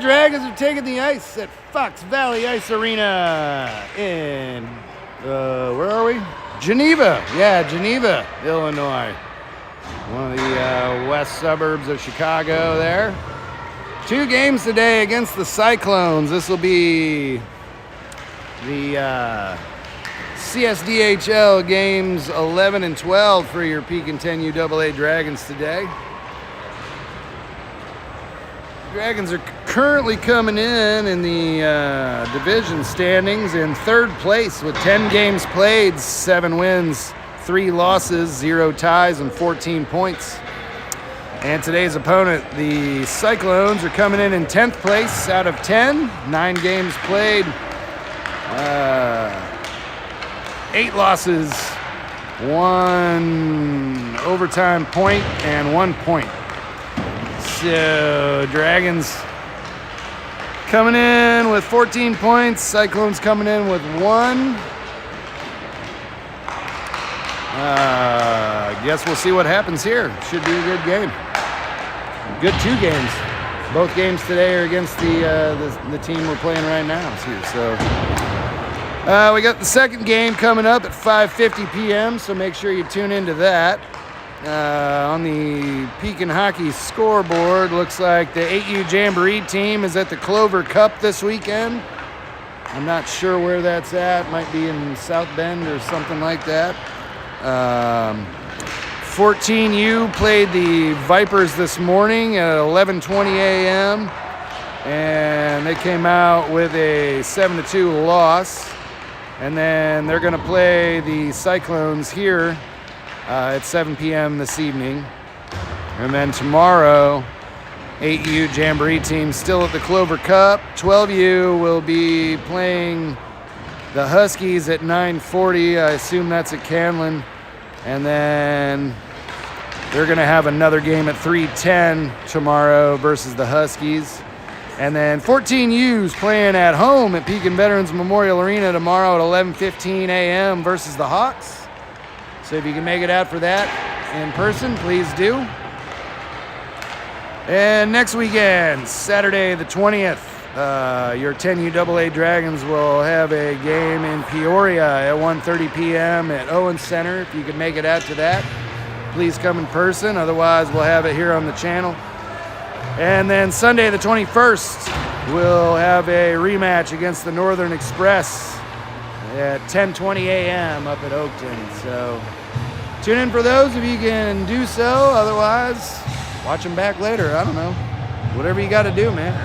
Dragons are taking the ice at Fox Valley Ice Arena in, where are we? Geneva. Yeah, Geneva, Illinois. One of the west suburbs of Chicago there. 2 games today against the Cyclones. This will be the CSDHL games 11 and 12 for your Pekin 10 UAA Dragons today. Dragons are currently coming in the division standings in 3rd place with 10 games played, 7 wins, 3 losses, 0 ties, and 14 points. And today's opponent, the Cyclones, are coming in 10th place out of 10, 9 games played, 8 losses, 1 overtime point, and 1 point. So, Dragons coming in with 14 points, Cyclones coming in with 1. Guess we'll see what happens here. Should be a good game. Good 2 games. Both games today are against the team we're playing right now here. So, we got the second game coming up at 5:50 p.m., so make sure you tune into that. On the Pekin hockey scoreboard, looks like the 8U Jamboree team is at the Clover Cup this weekend. I'm not sure where that's at. Might be in South Bend or something like that. 14U played the Vipers this morning at 11:20 a.m. and they came out with a 7-2 loss. And then they're going to play the Cyclones here at 7 p.m. this evening. And then tomorrow, 8U Jamboree team still at the Clover Cup. 12U will be playing the Huskies at 9:40. I assume that's at Canlan. And then they're going to have another game at 3:10 tomorrow versus the Huskies. And then 14U's playing at home at Pekin Veterans Memorial Arena tomorrow at 11:15 a.m. versus the Hawks. So if you can make it out for that in person, please do. And next weekend, Saturday the 20th, your 10 UAA Dragons will have a game in Peoria at 1:30 p.m. at Owens Center. If you can make it out to that, please come in person. Otherwise, we'll have it here on the channel. And then Sunday the 21st, we'll have a rematch against the Northern Express at 10:20 a.m. up at Oakton. So tune in for those if you can do so. Otherwise, watch them back later. I don't know. Whatever you got to do, man.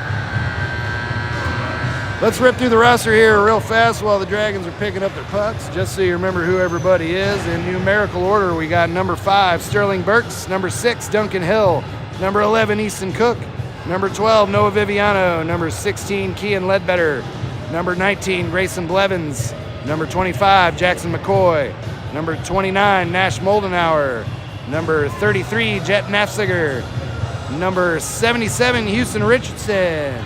Let's rip through the roster here real fast while the Dragons are picking up their pucks, just so you remember who everybody is. In numerical order, we got number 5, Sterling Burks, number 6, Duncan Hill, number 11, Easton Cook, number 12, Noah Viviano, number 16, Kian Ledbetter, number 19, Grayson Blevins, number 25, Jackson McCoy, number 29, Nash Moldenauer, number 33, Jet Nafziger, number 77, Houston Richardson.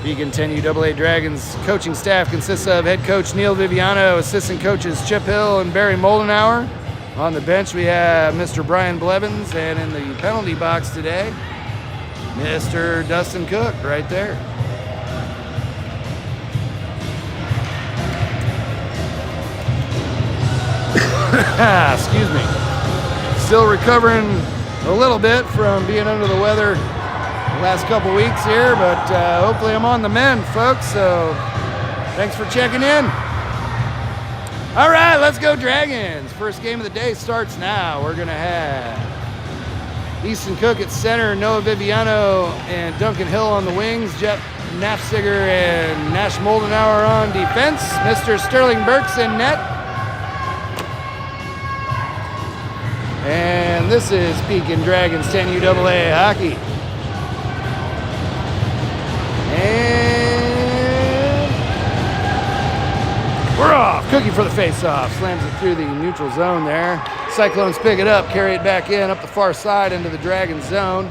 Pekin 10 UAA Dragons coaching staff consists of head coach Neil Viviano, assistant coaches Chip Hill and Barry Moldenauer. On the bench we have Mr. Brian Blevins, and in the penalty box today, Mr. Dustin Cook right there. Excuse me. Still recovering a little bit from being under the weather the last couple weeks here, but hopefully I'm on the mend, folks. So thanks for checking in. All right, let's go Dragons. First game of the day starts now. We're going to have Easton Cook at center, Noah Viviano and Duncan Hill on the wings, Jeff Nafziger and Nash Moldenauer on defense, Mr. Sterling Burks in net. And this is Pekin Dragons 10 UAA hockey. And we're off. Cookie for the face-off. Slams it through the neutral zone there. Cyclones pick it up, carry it back in, up the far side into the Dragons zone.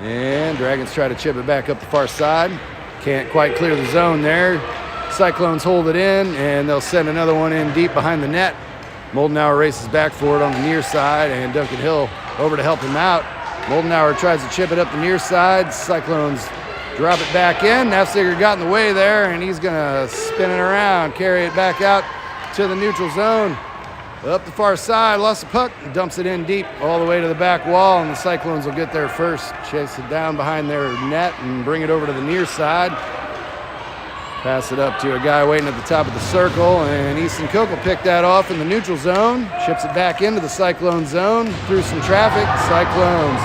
And Dragons try to chip it back up the far side. Can't quite clear the zone there. Cyclones hold it in, and they'll send another one in deep behind the net. Moldenauer races back for it on the near side, and Duncan Hill over to help him out. Moldenauer tries to chip it up the near side. Cyclones drop it back in. Nafziger got in the way there, and he's going to spin it around, carry it back out to the neutral zone. Up the far side, lost the puck, dumps it in deep all the way to the back wall, and the Cyclones will get there first. Chase it down behind their net and bring it over to the near side. Pass it up to a guy waiting at the top of the circle, and Easton Cook will pick that off in the neutral zone. Chips it back into the Cyclone zone through some traffic. Cyclones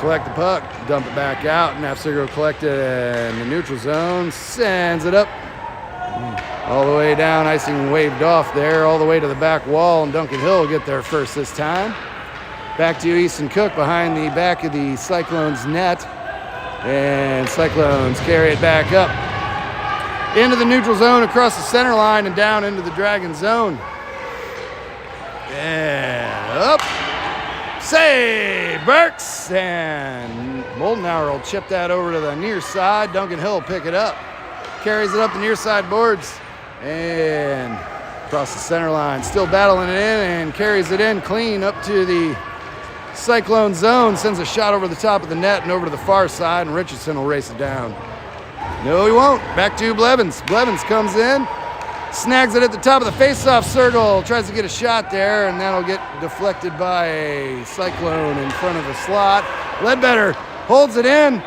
collect the puck, dump it back out. Nafziger will collect it in the neutral zone, sends it up all the way down. Icing waved off there, all the way to the back wall, and Duncan Hill will get there first this time. Back to Easton Cook behind the back of the Cyclones net, and Cyclones carry it back up into the neutral zone, across the center line, and down into the Dragon zone. And up. Save, Burks, and Moldenauer will chip that over to the near side. Duncan Hill will pick it up, carries it up the near side boards, and across the center line, still battling it in, and carries it in clean up to the Cyclone zone, sends a shot over the top of the net and over to the far side, and Richardson will race it down. No, he won't. Back to Blevins. Blevins comes in, snags it at the top of the face-off circle, tries to get a shot there, and that'll get deflected by a Cyclone in front of the slot. Ledbetter holds it in,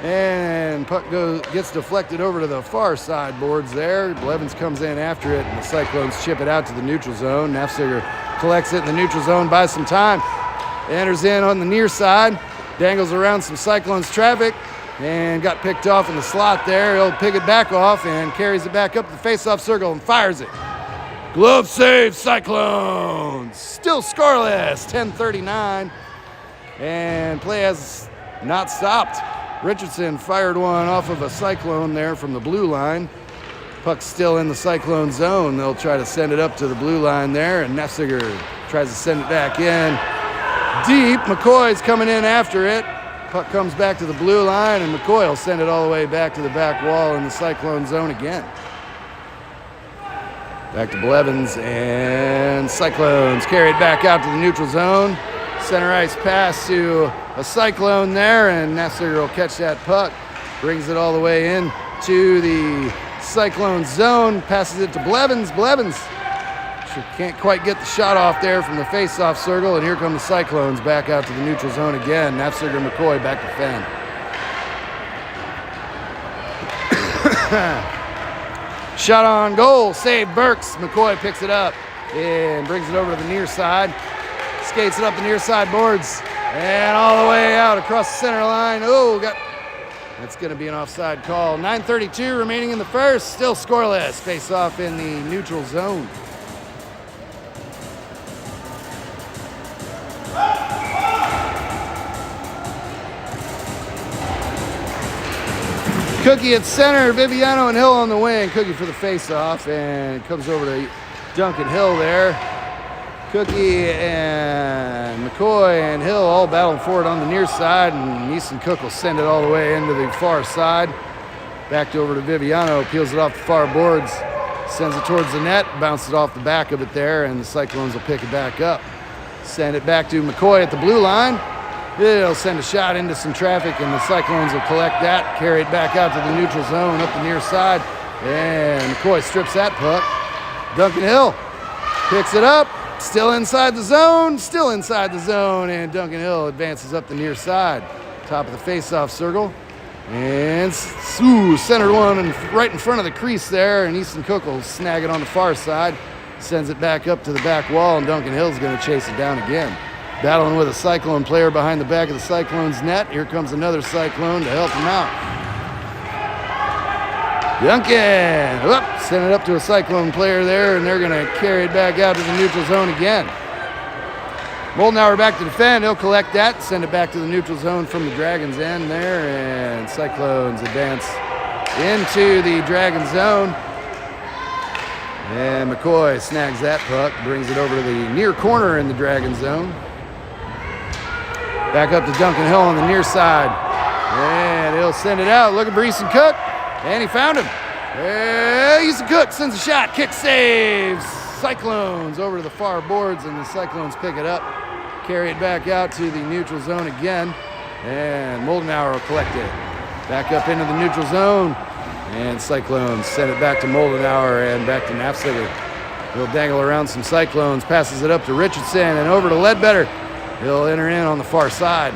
and puck gets deflected over to the far side boards there. Blevins comes in after it, and the Cyclones chip it out to the neutral zone. Nafziger collects it in the neutral zone, buys some time, enters in on the near side, dangles around some Cyclones traffic, and got picked off in the slot there. He'll pick it back off and carries it back up the face-off circle and fires it. Glove save, Cyclones! Still scoreless, 10:39, and play has not stopped. Richardson fired one off of a Cyclone there from the blue line. Puck's still in the Cyclone zone. They'll try to send it up to the blue line there, and Nafziger tries to send it back in deep. McCoy's coming in after it. Puck comes back to the blue line, and McCoy will send it all the way back to the back wall in the Cyclone zone again. Back to Blevins, and Cyclones carry it back out to the neutral zone. Center ice pass to a Cyclone there, and Nafziger will catch that puck. Brings it all the way in to the Cyclone zone, passes it to Blevins. Blevins can't quite get the shot off there from the face-off circle, and here come the Cyclones back out to the neutral zone again. Nafziger and McCoy back to Fenn. Shot on goal, save Burks. McCoy picks it up and brings it over to the near side. Skates it up the near side boards and all the way out across the center line. Oh, that's going to be an offside call. 9:32 remaining in the first, still scoreless. Face off in the neutral zone. Cookie at center, Viviano and Hill on the wing. Cookie for the face-off, and it comes over to Duncan Hill there. Cookie and McCoy and Hill all battling for it on the near side, and Easton Cook will send it all the way into the far side. Back over to Viviano, peels it off the far boards, sends it towards the net, bounces it off the back of it there, and the Cyclones will pick it back up. Send it back to McCoy at the blue line. He'll send a shot into some traffic, and the Cyclones will collect that, carry it back out to the neutral zone up the near side, and McCoy strips that puck. Duncan Hill picks it up, still inside the zone, and Duncan Hill advances up the near side, top of the face-off circle, and centered one right in front of the crease there, and Easton Cook will snag it on the far side, sends it back up to the back wall, and Duncan Hill's going to chase it down again. Battling with a Cyclone player behind the back of the Cyclone's net. Here comes another Cyclone to help him out. Duncan, send it up to a Cyclone player there, and they're going to carry it back out to the neutral zone again. Moldenauer back to defend. He'll collect that, send it back to the neutral zone from the Dragons end there, and Cyclones advance into the Dragon zone. And McCoy snags that puck, brings it over to the near corner in the Dragon zone. Back up to Duncan Hill on the near side. And he'll send it out, looking for Easton Cook, and he found him. Easton Cook sends a shot, kick saves. Cyclones over to the far boards, and the Cyclones pick it up, carry it back out to the neutral zone again, and Moldenauer will collect it. Back up into the neutral zone, and Cyclones send it back to Moldenauer and back to Nafziger. He'll dangle around some Cyclones, passes it up to Richardson and over to Ledbetter. He'll enter in on the far side.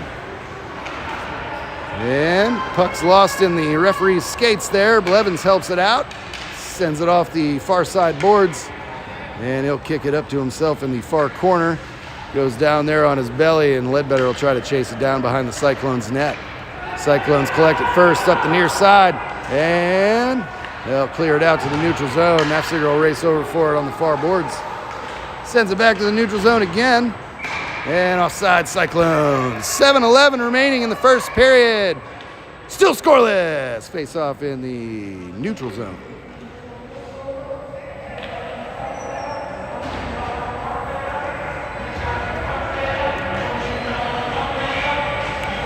And puck's lost in the referee's skates there. Blevins helps it out, sends it off the far side boards, and he'll kick it up to himself in the far corner. Goes down there on his belly, and Ledbetter will try to chase it down behind the Cyclones' net. Cyclones collect it first up the near side, and they'll clear it out to the neutral zone. Nafziger will race over for it on the far boards. Sends it back to the neutral zone again. And offside Cyclones. 7:11 remaining in the first period. Still scoreless. Face off in the neutral zone.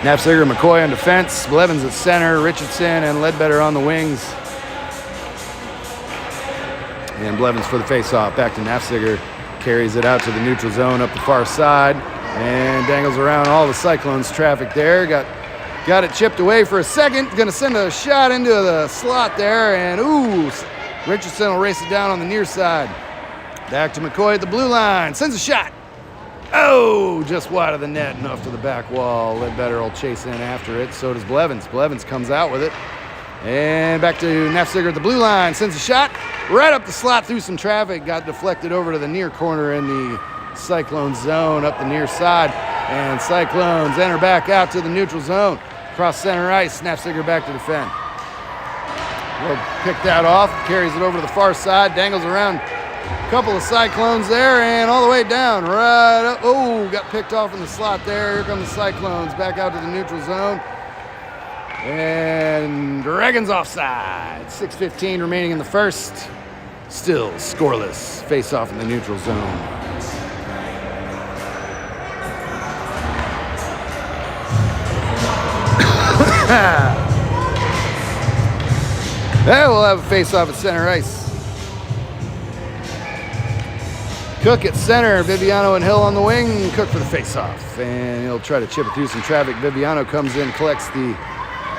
Nafziger, McCoy on defense. Blevins at center. Richardson and Ledbetter on the wings. And Blevins for the face-off. Back to Nafziger. Carries it out to the neutral zone up the far side and dangles around all the Cyclones traffic there. Got it chipped away for a second. Going to send a shot into the slot there, and ooh, Richardson will race it down on the near side. Back to McCoy at the blue line. Sends a shot. Oh, just wide of the net and off to the back wall. Ledbetter will chase in after it. So does Blevins. Blevins comes out with it. And back to Nafziger at the blue line. Sends a shot right up the slot through some traffic. Got deflected over to the near corner in the Cyclone zone up the near side. And Cyclones enter back out to the neutral zone. Cross center ice. Nafziger back to defend. Will pick that off. Carries it over to the far side. Dangles around a couple of Cyclones there and all the way down. Right up. Oh, got picked off in the slot there. Here come the Cyclones back out to the neutral zone. And Dragons offside. 6:15 remaining in the first. Still scoreless. Face off in the neutral zone. There we'll have a face off at center ice. Cook at center. Viviano and Hill on the wing. Cook for the face off. And he'll try to chip it through some traffic. Viviano comes in, collects the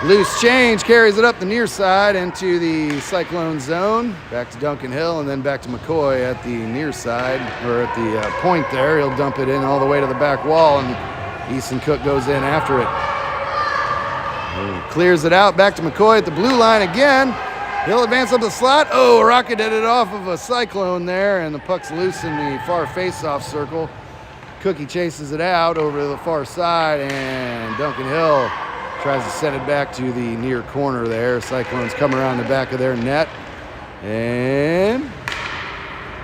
loose change, carries it up the near side into the Cyclone zone. Back to Duncan Hill and then back to McCoy at the near side, or at the point there. He'll dump it in all the way to the back wall, and Easton Cook goes in after it. He clears it out, back to McCoy at the blue line again. He'll advance up the slot. Oh, rocketed it off of a Cyclone there, and the puck's loose in the far face-off circle. Cookie chases it out over to the far side, and Duncan Hill tries to send it back to the near corner there. Cyclones come around the back of their net. And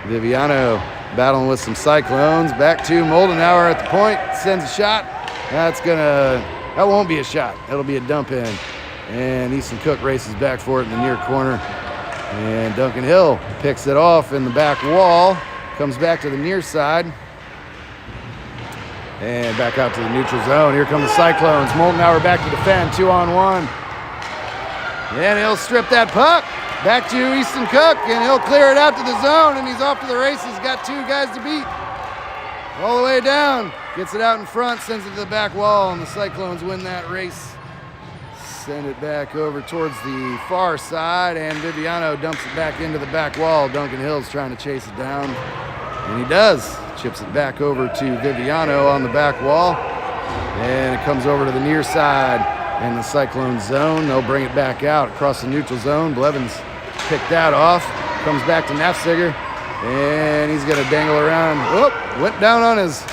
Viviano battling with some Cyclones. Back to Moldenauer at the point. Sends a shot. That won't be a shot. That'll be a dump in. And Easton Cook races back for it in the near corner. And Duncan Hill picks it off in the back wall. Comes back to the near side. And back out to the neutral zone. Here come the Cyclones. Moldenauer back to defend, 2-on-1. And he'll strip that puck. Back to Easton Cook, and he'll clear it out to the zone, and he's off to the races. Got two guys to beat. All the way down. Gets it out in front, sends it to the back wall, and the Cyclones win that race. Send it back over towards the far side, and Viviano dumps it back into the back wall. Duncan Hill's trying to chase it down, and he does. Chips it back over to Viviano on the back wall, and it comes over to the near side in the Cyclone zone. They'll bring it back out across the neutral zone. Blevins picked that off, comes back to Nafziger, and he's going to dangle around. Whoop, went down on his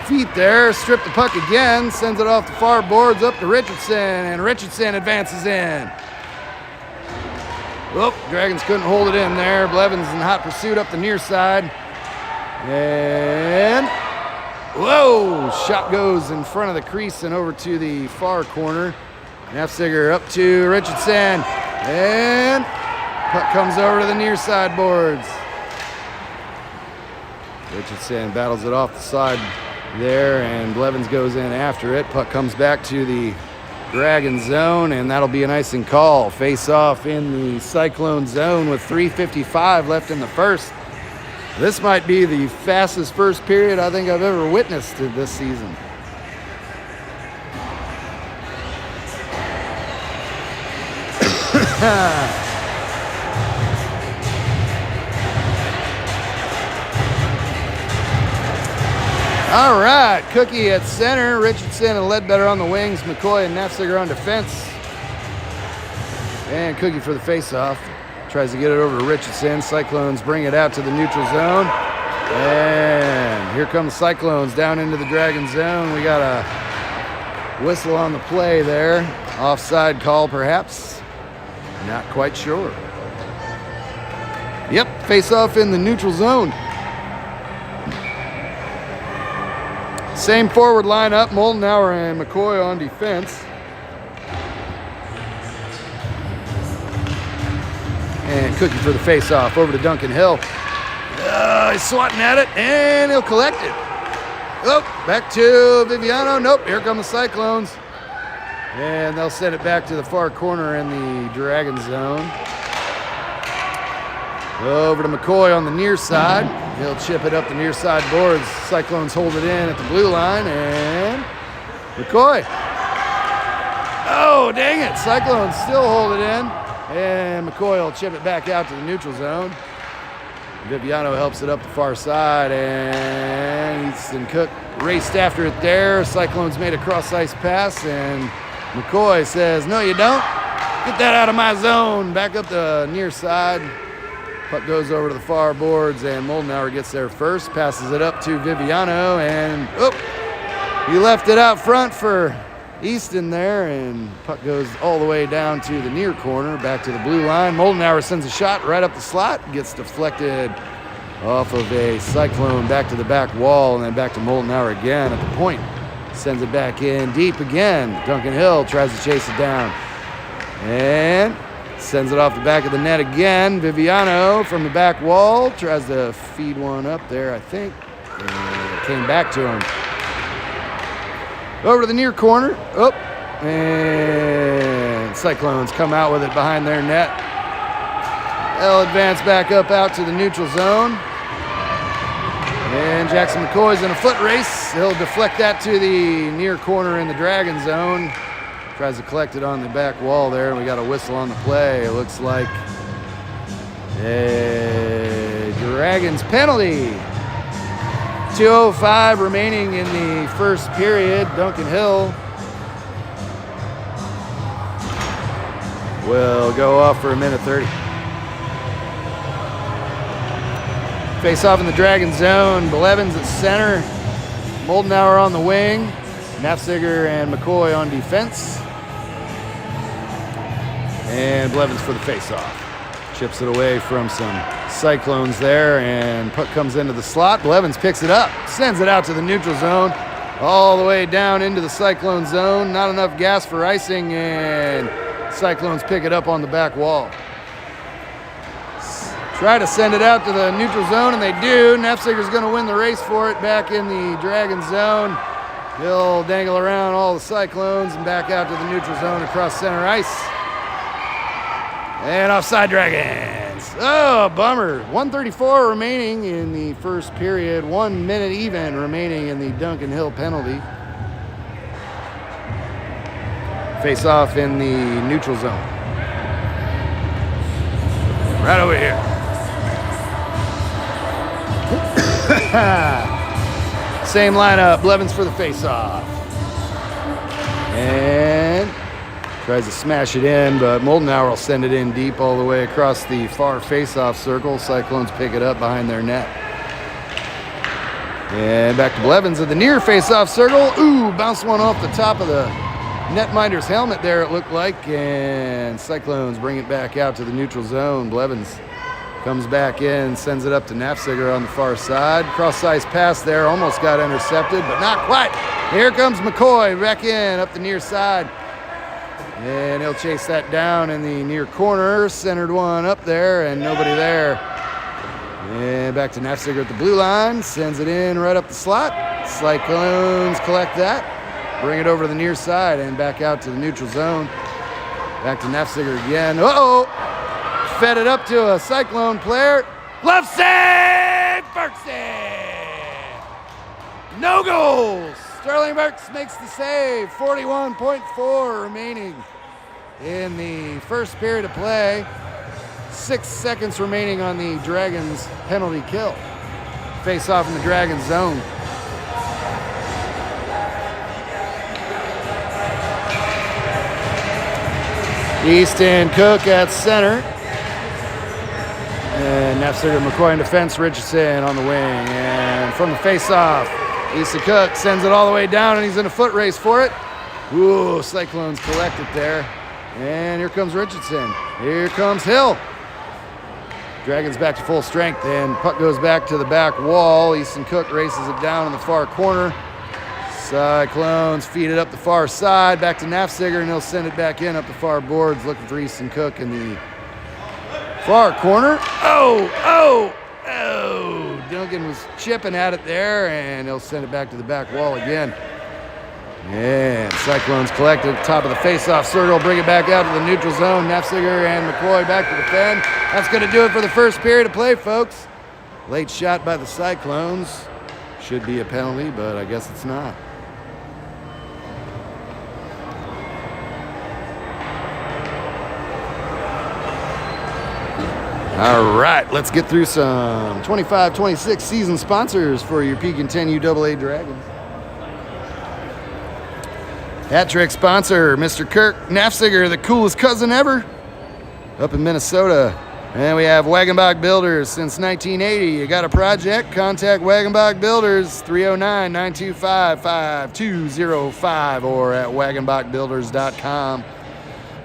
feet there, stripped the puck again, sends it off the far boards up to Richardson, and Richardson advances in. Whoop, Dragons couldn't hold it in there. Blevins in hot pursuit up the near side. And whoa, shot goes in front of the crease and over to the far corner. Nafziger up to Richardson, and puck comes over to the near side boards. Richardson battles it off the side there, and Blevins goes in after it. Puck comes back to the Dragon zone, and that'll be an icing call. Face off in the Cyclone zone with 3:55 left in the first. This might be the fastest first period I think I've ever witnessed this season. All right, Cookie at center, Richardson and Ledbetter on the wings, McCoy and Nafziger on defense. And Cookie for the face-off. Tries to get it over to Richardson. Cyclones bring it out to the neutral zone. And here come the Cyclones down into the Dragon zone. We got a whistle on the play there. Offside call, perhaps. Not quite sure. Yep, face-off in the neutral zone. Same forward lineup, Moldenauer and McCoy on defense. And Cookie for the face-off, over to Duncan Hill. He's swatting at it, and he'll collect it. Oh, back to Viviano. Nope, here come the Cyclones. And they'll send it back to the far corner in the Dragon zone. Over to McCoy on the near side. He'll chip it up the near side boards. Cyclones hold it in at the blue line, and McCoy. Oh, dang it. Cyclones still hold it in, and McCoy will chip it back out to the neutral zone. Viviano helps it up the far side, and Easton Cook raced after it there. Cyclones made a cross-ice pass, and McCoy says, "No, you don't. Get that out of my zone." Back up the near side. Puck goes over to the far boards, and Moldenauer gets there first, passes it up to Viviano, and he left it out front for Easton there, and puck goes all the way down to the near corner, back to the blue line. Moldenauer sends a shot right up the slot, gets deflected off of a Cyclone back to the back wall, and then back to Moldenauer again at the point. Sends it back in deep again. Duncan Hill tries to chase it down, and sends it off the back of the net again. Viviano from the back wall tries to feed one up there, I think. And it came back to him. Over to the near corner. And Cyclones come out with it behind their net. They'll advance back up out to the neutral zone. And Jackson McCoy's in a foot race. He'll deflect that to the near corner in the Dragon zone. Tries to collect it on the back wall there, and we got a whistle on the play. It looks like a Dragons penalty. 2:05 remaining in the first period. Duncan Hill will go off for a minute 30. Face off in the Dragon zone. Blevins at center. Moldenauer on the wing. Nafziger and McCoy on defense. And Blevins for the face-off. Chips it away from some Cyclones there, and puck comes into the slot. Blevins picks it up, sends it out to the neutral zone, all the way down into the Cyclone zone. Not enough gas for icing, and Cyclones pick it up on the back wall. Try to send it out to the neutral zone, and they do. Nafziger's going to win the race for it back in the Dragon zone. He'll dangle around all the Cyclones and back out to the neutral zone across center ice. And offside Dragons. Oh, bummer. 1:34 remaining in the first period. 1 minute even remaining in the Duncan Hill penalty. Face off in the neutral zone. Right over here. Same lineup. Blevins for the face off. And tries to smash it in, but Moldenauer will send it in deep all the way across the far face-off circle. Cyclones pick it up behind their net. And back to Blevins at the near face-off circle. Ooh, bounced one off the top of the netminder's helmet there, it looked like. And Cyclones bring it back out to the neutral zone. Blevins comes back in, sends it up to Nafziger on the far side. Cross-ice pass there, almost got intercepted, but not quite. Here comes McCoy back in, up the near side. And he'll chase that down in the near corner. Centered one up there, and nobody there. And back to Nafziger at the blue line. Sends it in right up the slot. Cyclones collect that. Bring it over to the near side and back out to the neutral zone. Back to Nafziger again. Uh-oh! Fed it up to a Cyclone player. Left side! No goals. Sterling Burks makes the save. 41.4 remaining in the first period of play. 6 seconds remaining on the Dragons penalty kill. Face off in the Dragons zone. Easton Cook at center. And Nefziger, McCoy in defense, Richardson on the wing. And from the face-off, Easton Cook sends it all the way down, and he's in a foot race for it. Ooh, Cyclones collect it there. And here comes Richardson. Here comes Hill. Dragons back to full strength, and puck goes back to the back wall. Easton Cook races it down in the far corner. Cyclones feed it up the far side, back to Nefziger, and he'll send it back in up the far boards, looking for Easton Cook in the far corner. Oh! Duncan was chipping at it there, and he'll send it back to the back wall again. And Cyclones collect it at the top of the face-off circle, bring it back out to the neutral zone. Nefziger and McCoy back to defend. That's going to do it for the first period of play, folks. Late shot by the Cyclones. Should be a penalty, but I guess it's not. All right, let's get through some 25-26 season sponsors for your Pekin 10 UAA Dragons. Hat trick sponsor, Mr. Kirk Nefziger, the coolest cousin ever, up in Minnesota. And we have Wagenbach Builders since 1980. You got a project? Contact Wagenbach Builders, 309-925-5205 or at wagenbachbuilders.com.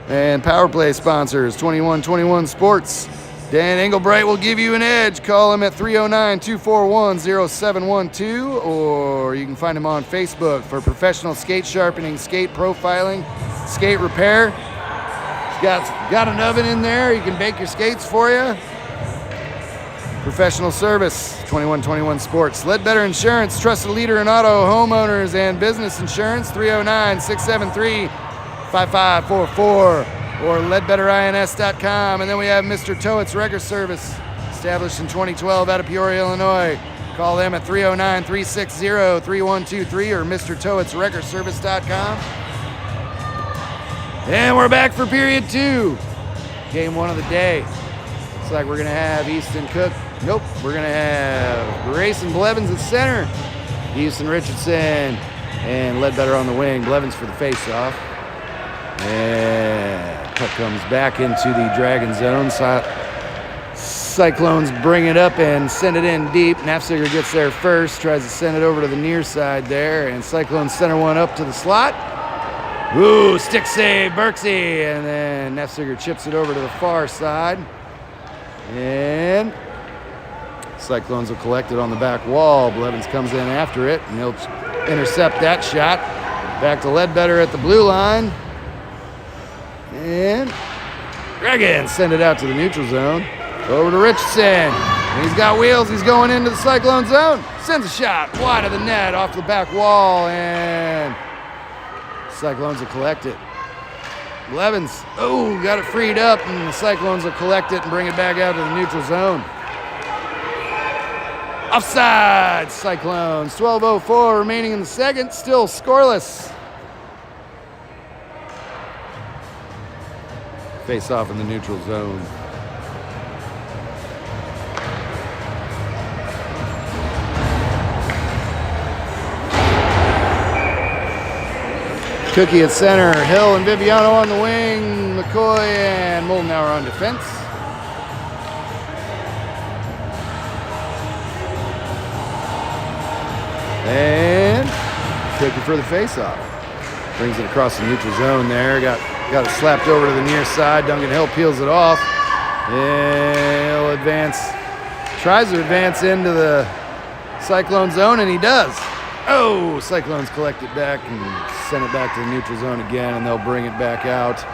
And Power Play sponsors, 2121 Sports. Dan Engelbright will give you an edge. Call him at 309-241-0712, or you can find him on Facebook for professional skate sharpening, skate profiling, skate repair. He's got an oven in there. He can bake your skates for you. Professional service, 2121 Sports. Ledbetter Insurance, trusted leader in auto, homeowners, and business insurance, 309-673-5544. or ledbetterins.com. And then we have Mr. Toet's Record Service, established in 2012 out of Peoria, Illinois. Call them at 309-360-3123 or MrToetsRecordService.com. And we're back for period 2. Game 1 of the day. Looks like we're going to have Easton Cook. Nope, we're going to have Grayson Blevins at center. Houston Richardson and Ledbetter on the wing. Blevins for the face-off. And puck comes back into the Dragon zone. Cyclones bring it up and send it in deep. Nefziger gets there first, tries to send it over to the near side there, and Cyclones center one up to the slot. Ooh, stick save, Berksy, and then Nefziger chips it over to the far side. And Cyclones will collect it on the back wall. Blevins comes in after it, and he'll intercept that shot. Back to Ledbetter at the blue line. And Dragons send it out to the neutral zone. Over to Richardson. And he's got wheels. He's going into the Cyclone zone. Sends a shot wide of the net off the back wall. And Cyclones will collect it. Blevins, got it freed up. And the Cyclones will collect it and bring it back out to the neutral zone. Offside, Cyclones. 12:04 remaining in the second. Still scoreless. Face off in the neutral zone. Cookie at center, Hill and Viviano on the wing, McCoy and Moldenauer on defense. And Cookie for the face-off. Brings it across the neutral zone there. Got it slapped over to the near side. Duncan Hill peels it off. And he'll advance. Tries to advance into the Cyclone zone, and he does. Cyclones collect it back and send it back to the neutral zone again, and they'll bring it back out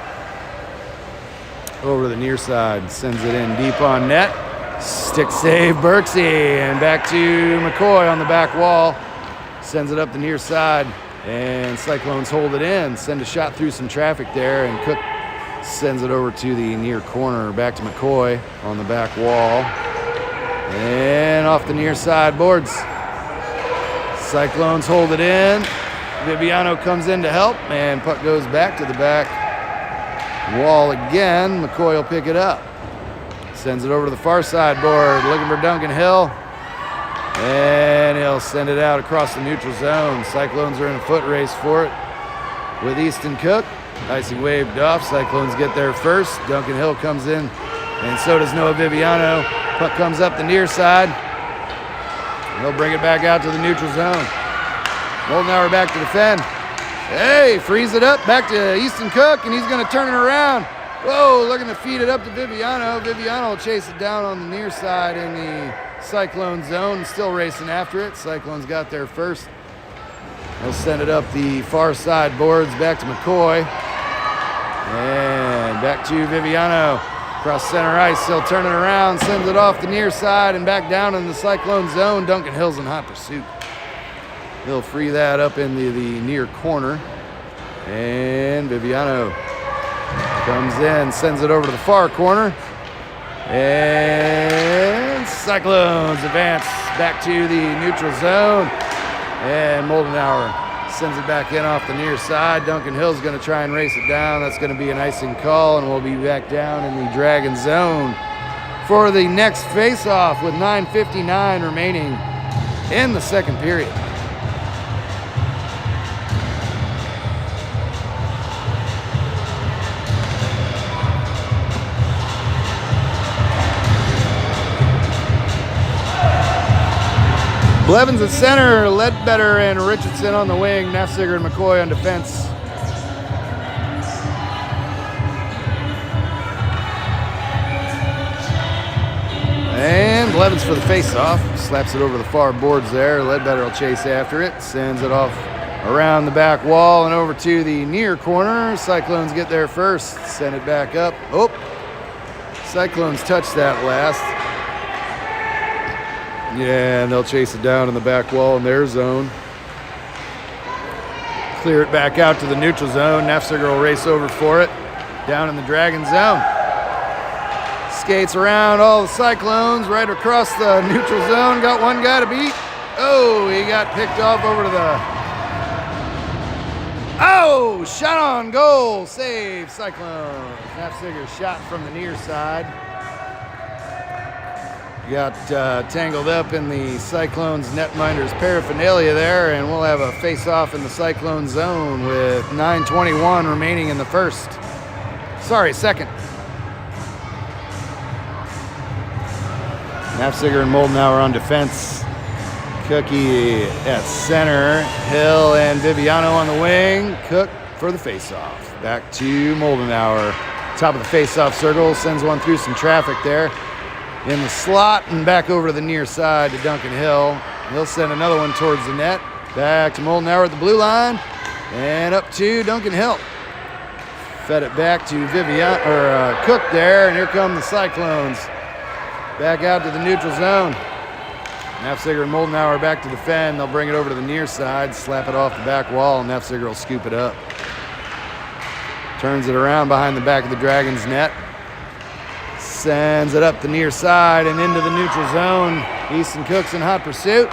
over to the near side. Sends it in deep on net. Stick save, Berksy, and back to McCoy on the back wall. Sends it up the near side. And Cyclones hold it in, send a shot through some traffic there, and Cook sends it over to the near corner, back to McCoy on the back wall. And off the near side boards. Cyclones hold it in. Viviano comes in to help, and puck goes back to the back wall again. McCoy will pick it up. Sends it over to the far side board, looking for Duncan Hill. And he'll send it out across the neutral zone. Cyclones are in a foot race for it with Easton Cook. Icing waved off. Cyclones get there first. Duncan Hill comes in, and so does Noah Viviano. Puck comes up the near side. He'll bring it back out to the neutral zone. Moldenauer back to defend. Hey, frees it up back to Easton Cook, and he's going to turn it around. Whoa, looking to feed it up to Viviano. Viviano will chase it down on the near side in the Cyclone zone, still racing after it. Cyclones got there first. They'll send it up the far side boards back to McCoy. And back to Viviano. Across center ice, he'll turn it around, sends it off the near side and back down in the Cyclone zone. Duncan Hill's in hot pursuit. He'll free that up into the near corner. And Viviano comes in, sends it over to the far corner. And Cyclones advance back to the neutral zone. And Moldenauer sends it back in off the near side. Duncan Hill's going to try and race it down. That's going to be an icing call, and we'll be back down in the Dragon zone for the next face-off with 9:59 remaining in the second period. Blevins at center, Ledbetter and Richardson on the wing, Nafziger and McCoy on defense. And Blevins for the face-off, slaps it over the far boards there. Ledbetter will chase after it, sends it off around the back wall and over to the near corner. Cyclones get there first, send it back up. Oh, Cyclones touched that last. Yeah, and they'll chase it down in the back wall in their zone. Clear it back out to the neutral zone. Nafziger will race over for it. Down in the Dragon zone. Skates around all the Cyclones right across the neutral zone. Got one guy to beat. Oh, he got picked off over to the... Oh, shot on goal. Save, Cyclones. Nafziger shot from the near side. Got tangled up in the Cyclones netminders paraphernalia there, and we'll have a face-off in the Cyclone zone with 9:21 remaining in the first. Sorry, second. Nafziger and Moldenauer on defense. Cookie at center. Hill and Viviano on the wing. Cook for the face-off. Back to Moldenauer. Top of the face-off circle. Sends one through some traffic there in the slot and back over to the near side to Duncan Hill. He'll send another one towards the net. Back to Moldenauer at the blue line and up to Duncan Hill. Fed it back to Cook there, and here come the Cyclones. Back out to the neutral zone. Nafziger and Moldenauer back to defend. They'll bring it over to the near side, slap it off the back wall, and Nafziger will scoop it up. Turns it around behind the back of the Dragons net. Sends it up the near side and into the neutral zone. Easton Cook's in hot pursuit.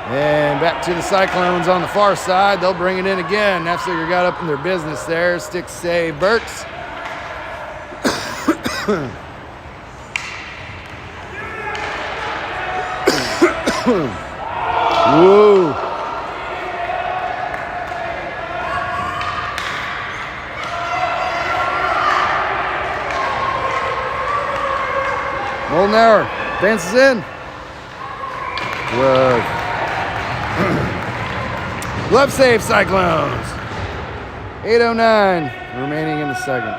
And back to the Cyclones on the far side. They'll bring it in again. Nafziger got up in their business there. Stick save, Burks. Whoa. Moldenauer advances in. Glove save, Cyclones. 8:09 remaining in the second.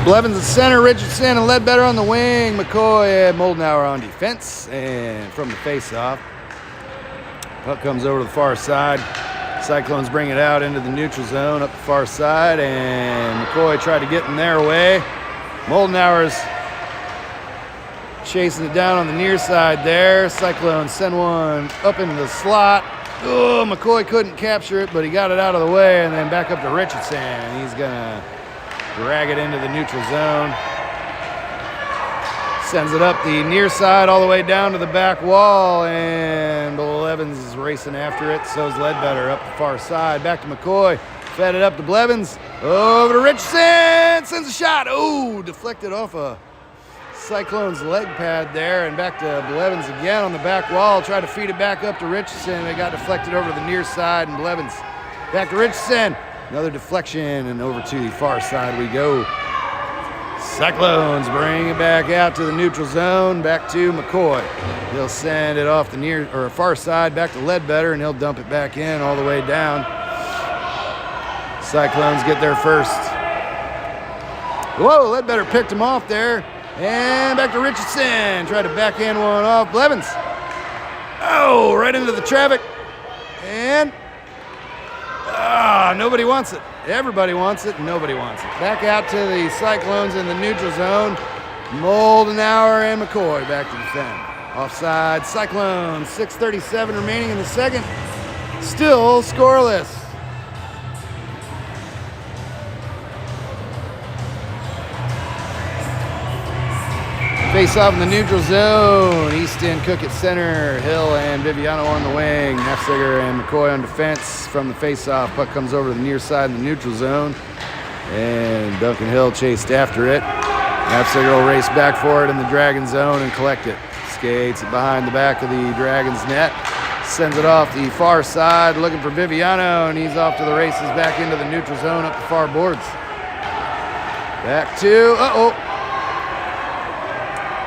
Blevins at center, Richardson and Ledbetter on the wing, McCoy and Moldenauer on defense. And from the face-off, puck comes over to the far side. Cyclones bring it out into the neutral zone up the far side, and McCoy tried to get in their way. Moldenauer's chasing it down on the near side there. Cyclones send one up into the slot. Oh, McCoy couldn't capture it, but he got it out of the way, and then back up to Richardson. He's going to drag it into the neutral zone. Sends it up the near side all the way down to the back wall, and Blevins is racing after it. So's Ledbetter up the far side. Back to McCoy. Fed it up to Blevins. Over to Richardson. Sends a shot. Oh, deflected off a Cyclones leg pad there, and back to Blevins again on the back wall. Tried to feed it back up to Richardson. It got deflected over to the near side, and Blevins back to Richardson. Another deflection, and over to the far side we go. Cyclones bring it back out to the neutral zone, back to McCoy. He'll send it off the near or far side back to Ledbetter, and he'll dump it back in all the way down. Cyclones get there first. Whoa, Ledbetter picked him off there. And back to Richardson. Tried to backhand one off Blevins. Oh, right into the traffic. And nobody wants it. Everybody wants it, nobody wants it. Back out to the Cyclones in the neutral zone. Moldenauer and McCoy back to defend. Offside, Cyclones, 6:37 remaining in the second. Still scoreless. Face off in the neutral zone. Easton, Cook at center. Hill and Viviano on the wing. Nafziger and McCoy on defense from the face-off. Puck comes over to the near side in the neutral zone. And Duncan Hill chased after it. Nafziger will race back for it in the Dragon zone and collect it. Skates it behind the back of the Dragons net. Sends it off the far side looking for Viviano, and he's off to the races back into the neutral zone up the far boards. Back to,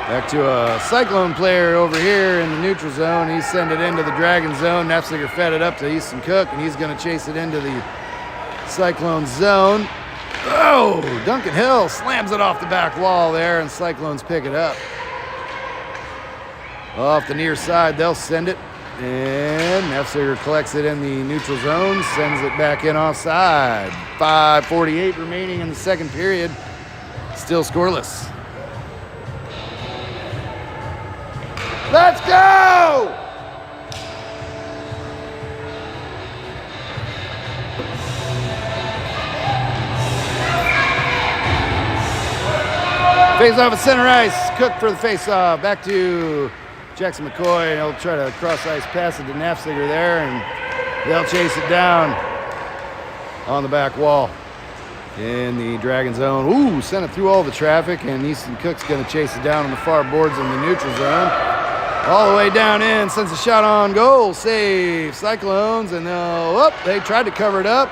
Back to a Cyclone player over here in the neutral zone. He sent it into the Dragon zone. Nafziger fed it up to Easton Cook, and he's going to chase it into the Cyclone zone. Oh, Duncan Hill slams it off the back wall there, and Cyclones pick it up. Off the near side, they'll send it, and Nafziger collects it in the neutral zone, sends it back in offside. 5:48 remaining in the second period. Still scoreless. Let's go! Face off at center ice. Cook for the face off. Back to Jackson McCoy. He'll try to cross ice pass it to Nafziger there, and they'll chase it down on the back wall in the Dragon zone. Ooh, sent it through all the traffic, and Easton Cook's going to chase it down on the far boards in the neutral zone. All the way down in, sends a shot on goal, save Cyclones, and they tried to cover it up.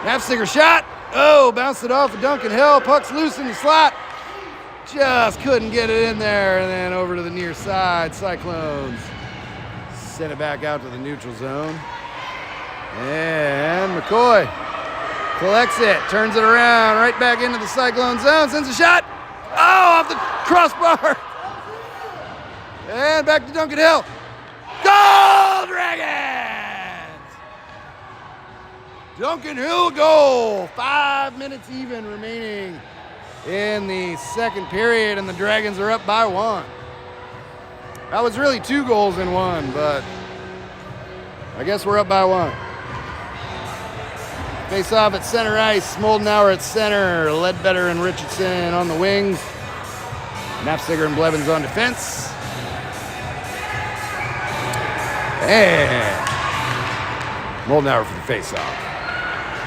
Nafziger shot, bounced it off of Duncan Hill, puck's loose in the slot. Just couldn't get it in there, and then over to the near side, Cyclones sent it back out to the neutral zone. And McCoy collects it, turns it around, right back into the Cyclone zone, sends a shot, off the crossbar. And back to Duncan Hill. Goal, Dragons! Duncan Hill goal. 5 minutes even remaining in the second period, and the Dragons are up by 1. That was really 2 goals in 1, but I guess we're up by 1. Face off at center ice. Moldenauer at center. Ledbetter and Richardson on the wings. Nafziger and Blevins on defense. And Moldenauer for the face-off.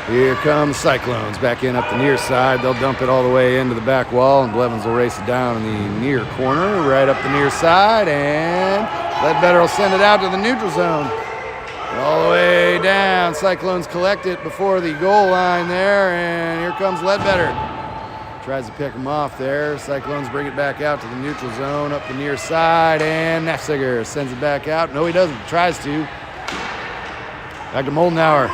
Here comes Cyclones back in up the near side. They'll dump it all the way into the back wall, and Blevins will race it down in the near corner, right up the near side, and Ledbetter will send it out to the neutral zone. All the way down. Cyclones collect it before the goal line there, and here comes Ledbetter. Tries to pick him off there. Cyclones bring it back out to the neutral zone, up the near side, and Nafziger sends it back out. No, he doesn't. Tries to. Back to Moldenauer.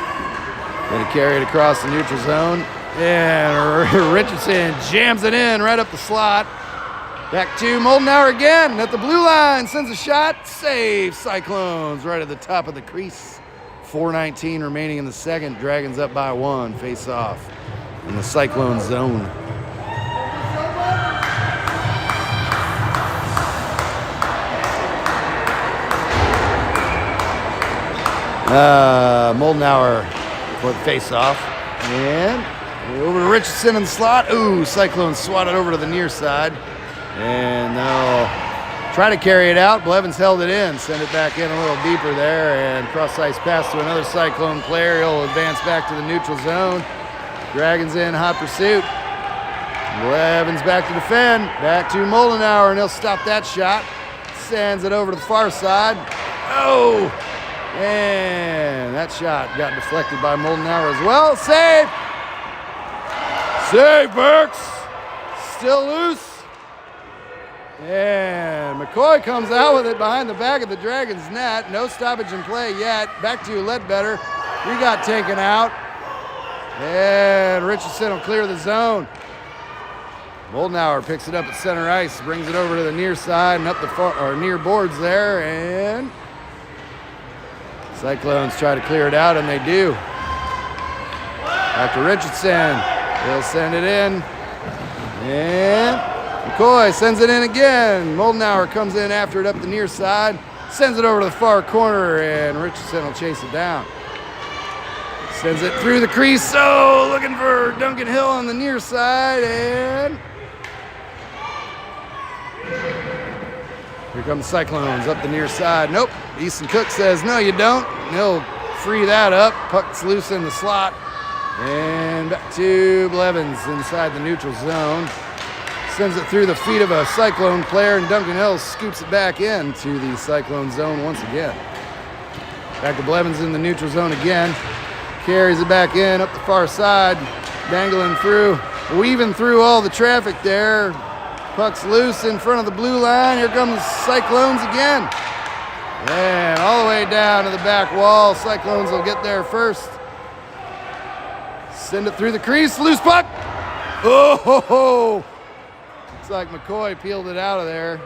Going to carry it across the neutral zone. And Richardson jams it in right up the slot. Back to Moldenauer again at the blue line. Sends a shot. Save Cyclones right at the top of the crease. 4:19 remaining in the second. Dragons up by 1. Face off in the Cyclone zone. Moldenauer for the face-off. And over to Richardson in the slot. Ooh, Cyclones swatted over to the near side. And they'll try to carry it out. Blevins held it in, send it back in a little deeper there, and cross-ice pass to another Cyclone player. He'll advance back to the neutral zone. Dragons in hot pursuit. Blevins back to defend. Back to Moldenauer, and he'll stop that shot. Sends it over to the far side. Oh! And that shot got deflected by Moldenauer as well. Save! Save, Burks! Still loose. And McCoy comes out with it behind the back of the Dragons' net. No stoppage in play yet. Back to Ledbetter. He got taken out. And Richardson will clear the zone. Moldenauer picks it up at center ice, brings it over to the near side and up the far, or near boards there, and Cyclones try to clear it out, and they do. Back to Richardson. He'll send it in. And McCoy sends it in again. Moldenauer comes in after it up the near side, sends it over to the far corner, and Richardson will chase it down. Sends it through the crease. So looking for Duncan Hill on the near side, and here come the Cyclones up the near side. Nope. Easton Cook says, no, you don't. And he'll free that up. Puck's loose in the slot. And back to Blevins inside the neutral zone. Sends it through the feet of a Cyclone player, and Duncan Hill scoops it back into the Cyclone zone once again. Back to Blevins in the neutral zone again. Carries it back in, up the far side, dangling through, weaving through all the traffic there. Puck's loose in front of the blue line. Here comes Cyclones again. And all the way down to the back wall. Cyclones will get there first. Send it through the crease, loose puck. Oh, ho, ho. Looks like McCoy peeled it out of there.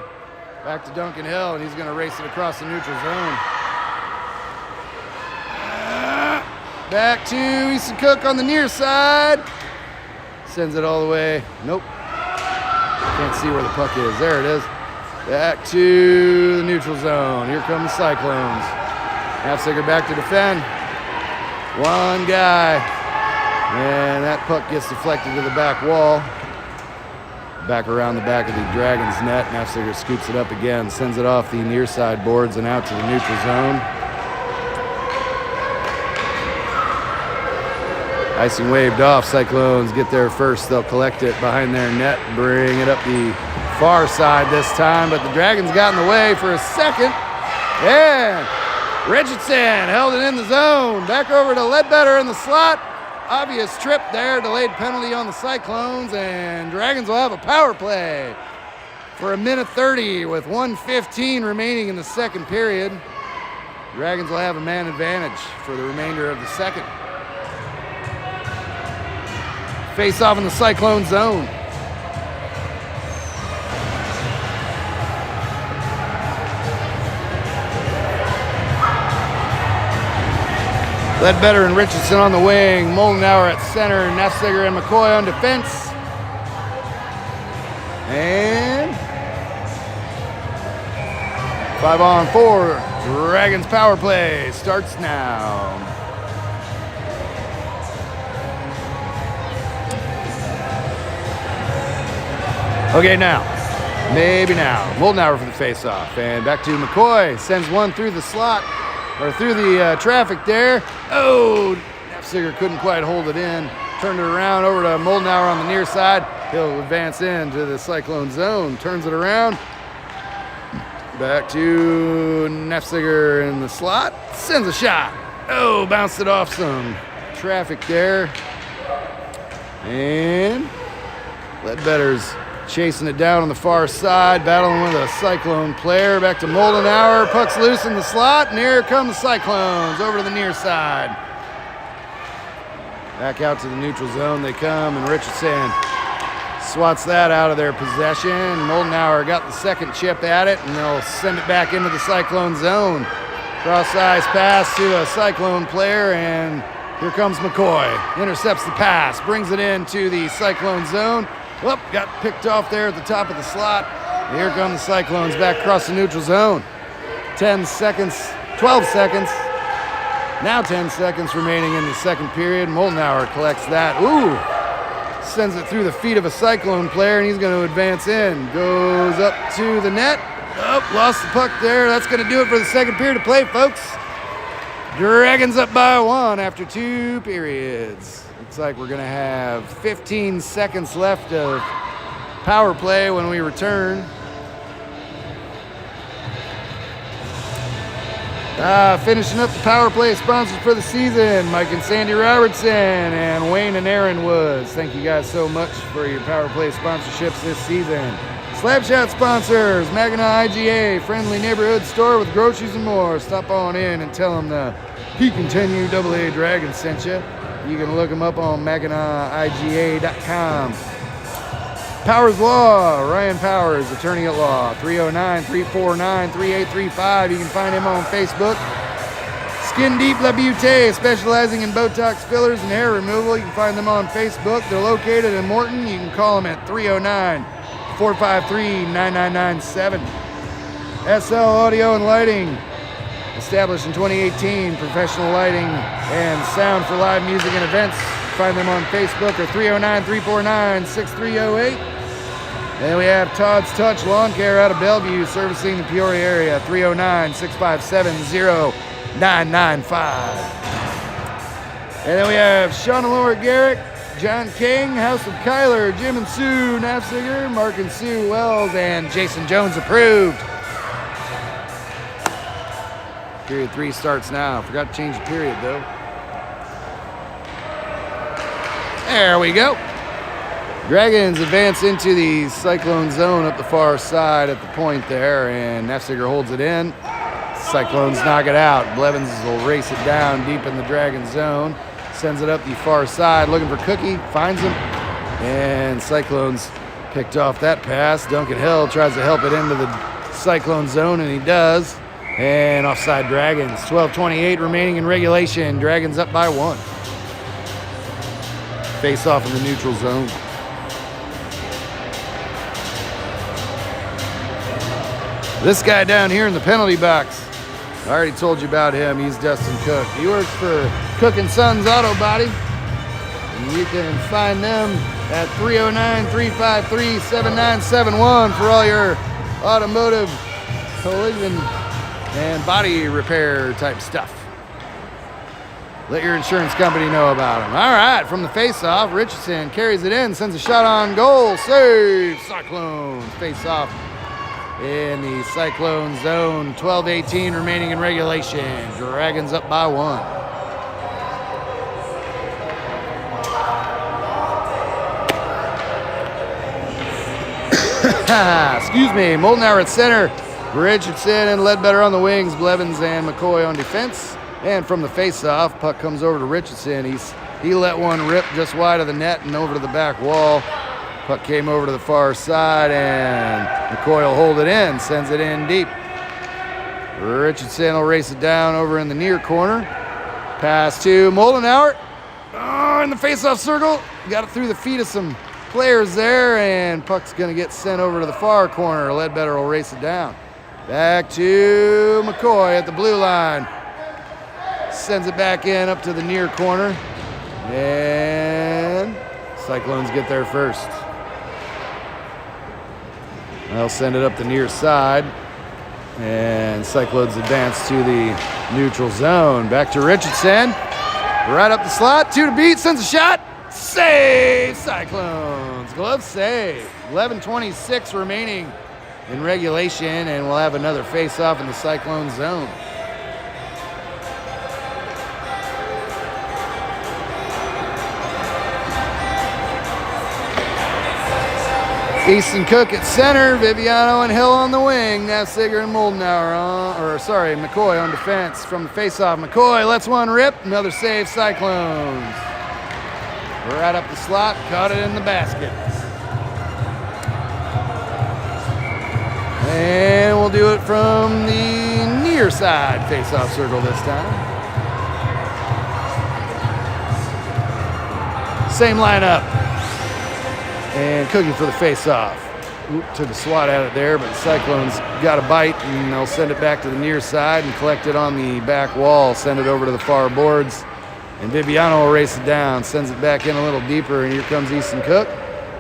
Back to Duncan Hill, and he's going to race it across the neutral zone. Back to Easton Cook on the near side. Sends it all the way. Nope. Can't see where the puck is. There it is. Back to the neutral zone. Here come the Cyclones. Nafziger back to defend. One guy. And that puck gets deflected to the back wall. Back around the back of the Dragons' net. Nafziger scoops it up again. Sends it off the near side boards and out to the neutral zone. Icing waved off. Cyclones get there first. They'll collect it behind their net, bring it up the far side this time, but the Dragons got in the way for a second. And Richardson held it in the zone. Back over to Ledbetter in the slot. Obvious trip there. Delayed penalty on the Cyclones, and Dragons will have a power play for 1:30 with 1:15 remaining in the second period. Dragons will have a man advantage for the remainder of the second. Face off in the Cyclone zone. Ledbetter and Richardson on the wing. Moldenauer at center. Nafziger and McCoy on defense. And 5-on-4. Dragons power play starts now. Okay, now, maybe now. Moldenauer for the face-off, and back to McCoy. Sends one through the slot, or through the traffic there. Oh, Nafziger couldn't quite hold it in. Turned it around over to Moldenauer on the near side. He'll advance into the Cyclone zone. Turns it around. Back to Nafziger in the slot. Sends a shot. Oh, bounced it off some traffic there. And Ledbetter's chasing it down on the far side, battling with a Cyclone player. Back to Moldenauer. Puck's loose in the slot, and here come the Cyclones over to the near side. Back out to the neutral zone they come, and Richardson swats that out of their possession. Moldenauer got the second chip at it, and they'll send it back into the Cyclone zone. Cross-ice pass to a Cyclone player, and here comes McCoy. Intercepts the pass, brings it into the Cyclone zone. Whoop, got picked off there at the top of the slot. Here come the Cyclones back across the neutral zone. 10 seconds, 12 seconds. Now 10 seconds remaining in the second period. Moldenauer collects that. Ooh! Sends it through the feet of a Cyclone player, and he's going to advance in. Goes up to the net. Oh, lost the puck there. That's going to do it for the second period of play, folks. Dragons up by 1 after 2 periods. Looks like we're going to have 15 seconds left of power play when we return. Finishing up the power play sponsors for the season, Mike and Sandy Robertson and Wayne and Aaron Woods. Thank you guys so much for your power play sponsorships this season. Slapshot sponsors, Mackinac IGA, friendly neighborhood store with groceries and more. Stop on in and tell them the Pekin AA Dragons sent you. You can look them up on MackinaciIGA.com. Powers Law, Ryan Powers, attorney at law, 309-349-3835. You can find him on Facebook. Skin Deep La Beauté, specializing in Botox fillers and hair removal. You can find them on Facebook. They're located in Morton. You can call them at 309-453-9997. SL Audio and Lighting, established in 2018, professional lighting and sound for live music and events. Find them on Facebook or 309-349-6308. And we have Todd's Touch Lawn Care out of Bellevue, servicing the Peoria area, 309-657-0995. And then we have Sean and Laura Garrick, John King, House of Kyler, Jim and Sue Nafziger, Mark and Sue Wells, and Jason Jones approved. Period 3 starts now. Forgot to change the period though. There we go. Dragons advance into the Cyclone zone up the far side at the point there, and Nafziger holds it in. Cyclones knock it out. Blevins will race it down deep in the Dragon zone. Sends it up the far side, looking for Cookie, finds him, and Cyclones picked off that pass. Duncan Hill tries to help it into the Cyclone zone, and he does. And offside Dragons. 12:28 remaining in regulation. Dragons up by 1. Face off in the neutral zone. This guy down here in the penalty box, I already told you about him. He's Dustin Cook. He works for Cook & Sons Auto Body. And you can find them at 309-353-7971 for all your automotive collision and body repair type stuff. Let your insurance company know about them. All right, from the face-off, Richardson carries it in, sends a shot on goal, save, Cyclones, face-off in the Cyclone zone. 12:18 remaining in regulation. Dragons up by 1. Excuse me, Moldenauer at center. Richardson and Ledbetter on the wings. Blevins and McCoy on defense. And from the face-off, puck comes over to Richardson. He let one rip just wide of the net and over to the back wall. Puck came over to the far side, and McCoy will hold it in, sends it in deep. Richardson will race it down over in the near corner. Pass to Moldenauer. Oh, in the face-off circle. Got it through the feet of some players there, and puck's going to get sent over to the far corner. Ledbetter will race it down. Back to McCoy at the blue line. Sends it back in up to the near corner. And Cyclones get there first. They'll send it up the near side. And Cyclones advance to the neutral zone. Back to Richardson. Right up the slot. 2 to beat. Sends a shot. Save, Cyclones. Glove save. 11:26 remaining in regulation, and we'll have another face-off in the Cyclone zone. Easton Cook at center, Viviano and Hill on the wing. Nafziger and Moldenauer McCoy on defense. From the face-off, McCoy lets one rip. Another save, Cyclones. Right up the slot, caught it in the basket. And we'll do it from the near side face-off circle this time. Same lineup. And Cookie for the face-off. took a swat at it there, but the Cyclones got a bite, and they'll send it back to the near side and collect it on the back wall, send it over to the far boards, and Viviano will race it down, sends it back in a little deeper, and here comes Easton Cook,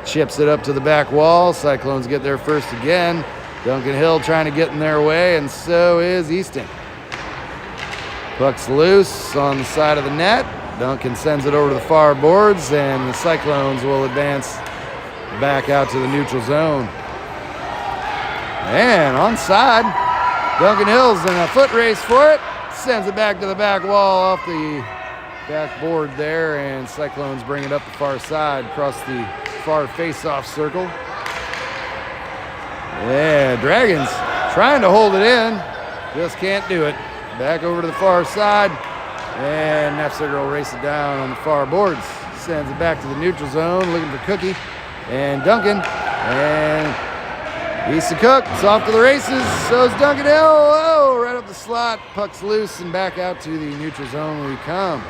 chips it up to the back wall. Cyclones get there first again. Duncan Hill trying to get in their way, and so is Easton. Puck's loose on the side of the net. Duncan sends it over to the far boards, and the Cyclones will advance back out to the neutral zone. And onside, Duncan Hill's in a foot race for it. Sends it back to the back wall off the back board there, and Cyclones bring it up the far side across the far face-off circle. Yeah, Dragons trying to hold it in, just can't do it. Back over to the far side, and Nefziger will race it down on the far boards. Sends it back to the neutral zone, looking for Cookie and Duncan, and Easton Cook. It's off to the races. So is Duncan Hill. Oh, right up the slot. Puck's loose, and back out to the neutral zone we come.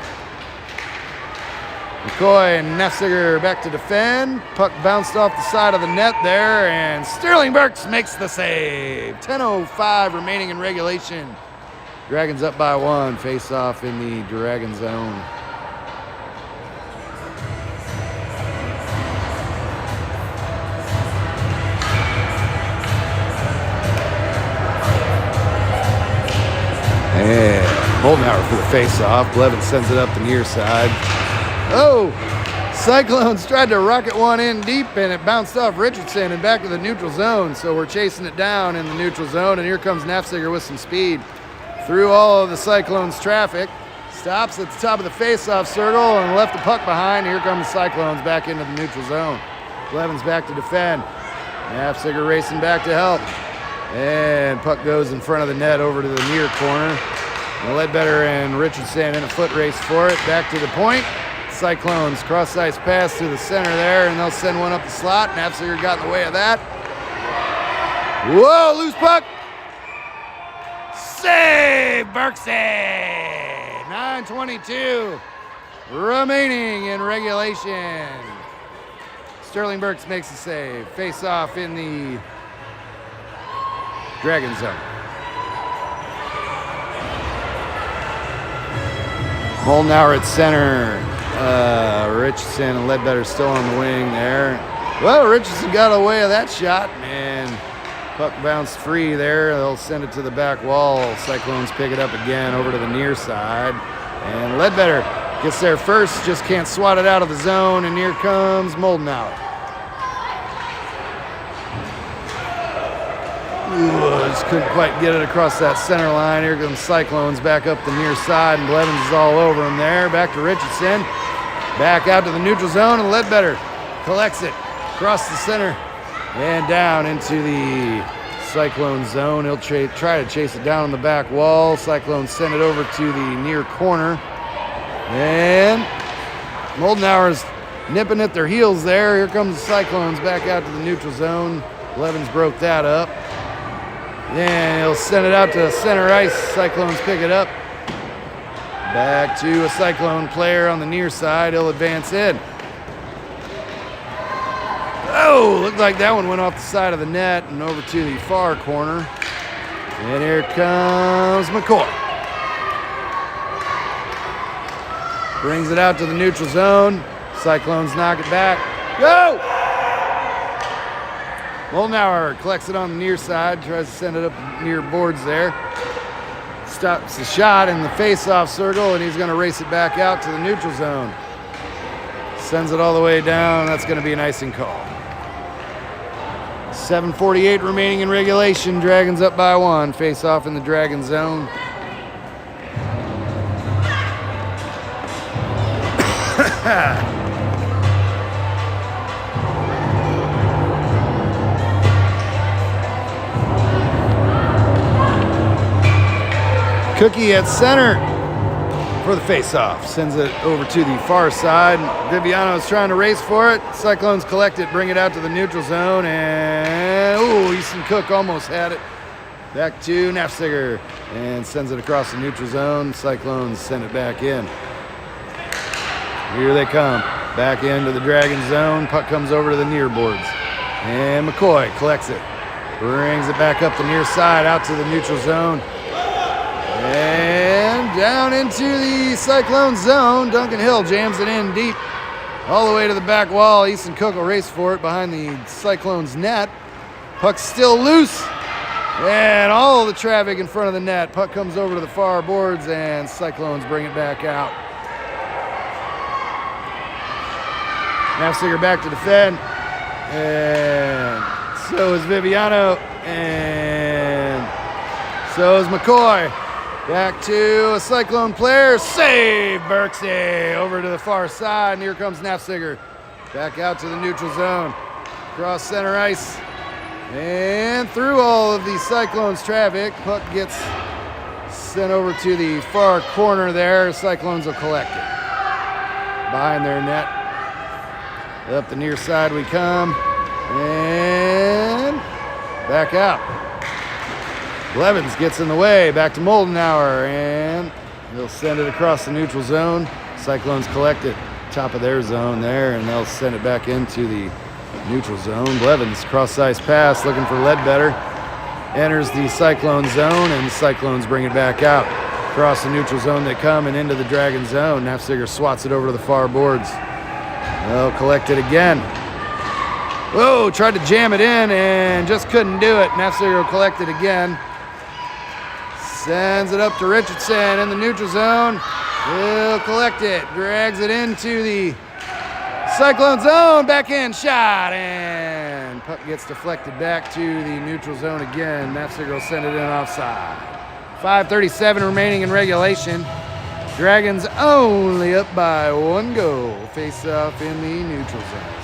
McCoy and Nefziger back to defend. Puck bounced off the side of the net there, and Sterling Burks makes the save. 10:05 remaining in regulation. Dragons up by 1. Face off in the Dragon zone. And Moldenhauer for the face-off. Blevins sends it up the near side. Oh! Cyclones tried to rocket one in deep, and it bounced off Richardson and back to the neutral zone. So we're chasing it down in the neutral zone, and here comes Nefziger with some speed. Through all of the Cyclones' traffic. Stops at the top of the face-off circle and left the puck behind. Here come the Cyclones back into the neutral zone. Blevins back to defend. Nefziger racing back to help. And puck goes in front of the net over to the near corner. And Ledbetter and Richardson in a foot race for it. Back to the point. Cyclones cross-ice pass to the center there, and they'll send one up the slot. Nefziger got in the way of that. Whoa, loose puck. Save, Berksey! 9:22 remaining in regulation. Sterling Burks makes the save. Face off in the Dragon zone. Moldenhauer at center. Richardson and Ledbetter still on the wing there. Well, Richardson got away of that shot, and puck bounced free there. They'll send it to the back wall. Cyclones pick it up again over to the near side. And Ledbetter gets there first, just can't swat it out of the zone, and here comes Moldenhauer. Just couldn't quite get it across that center line. Here comes Cyclones back up the near side, and Blevins is all over him there. Back to Richardson. Back out to the neutral zone, and Ledbetter collects it across the center and down into the Cyclone zone. He'll try to chase it down on the back wall. Cyclones send it over to the near corner. And Moldenhauer's nipping at their heels there. Here comes the Cyclones back out to the neutral zone. Blevins broke that up. Then he'll send it out to center ice. Cyclones pick it up. Back to a Cyclone player on the near side. He'll advance in. Oh, looked like that one went off the side of the net and over to the far corner. And here comes McCoy. Brings it out to the neutral zone. Cyclones knock it back. Go! Moldenhauer collects it on the near side, tries to send it up near boards there. Stops the shot in the face-off circle, and he's going to race it back out to the neutral zone. Sends it all the way down. That's going to be an icing call. 7:48 remaining in regulation. Dragons up by 1. Face-off in the Dragon zone. Cookie at center for the face-off. Sends it over to the far side. Viviano's trying to race for it. Cyclones collect it, bring it out to the neutral zone, and ooh, Easton Cook almost had it. Back to Nefziger, and sends it across the neutral zone. Cyclones send it back in. Here they come. Back into the Dragon zone. Puck comes over to the near boards. And McCoy collects it. Brings it back up the near side, out to the neutral zone. And down into the Cyclone zone. Duncan Hill jams it in deep. All the way to the back wall. Easton Cook will race for it behind the Cyclones net. Puck's still loose. And all the traffic in front of the net. Puck comes over to the far boards and Cyclones bring it back out. Nafziger back to defend. And so is Viviano. And so is McCoy. Back to a Cyclone player. Save Berksey over to the far side. And here comes Nafziger. Back out to the neutral zone. Across center ice. And through all of the Cyclones traffic, puck gets sent over to the far corner there. Cyclones will collect it. Behind their net. Up the near side we come. And back out. Blevins gets in the way. Back to Moldenauer. And they'll send it across the neutral zone. Cyclones collect it. Top of their zone there. And they'll send it back into the neutral zone. Blevins cross-ice pass looking for Ledbetter. Enters the Cyclone zone and the Cyclones bring it back out. Across the neutral zone they come and into the Dragon zone. Nafziger swats it over to the far boards. They'll collect it again. Whoa, tried to jam it in and just couldn't do it. Nafziger will collect it again. Sends it up to Richardson in the neutral zone. He'll collect it. Drags it into the Cyclone zone, backhand shot, and puck gets deflected back to the neutral zone again. Nafziger will send it in offside. 5:37 remaining in regulation. Dragons only up by 1 goal. Face off in the neutral zone.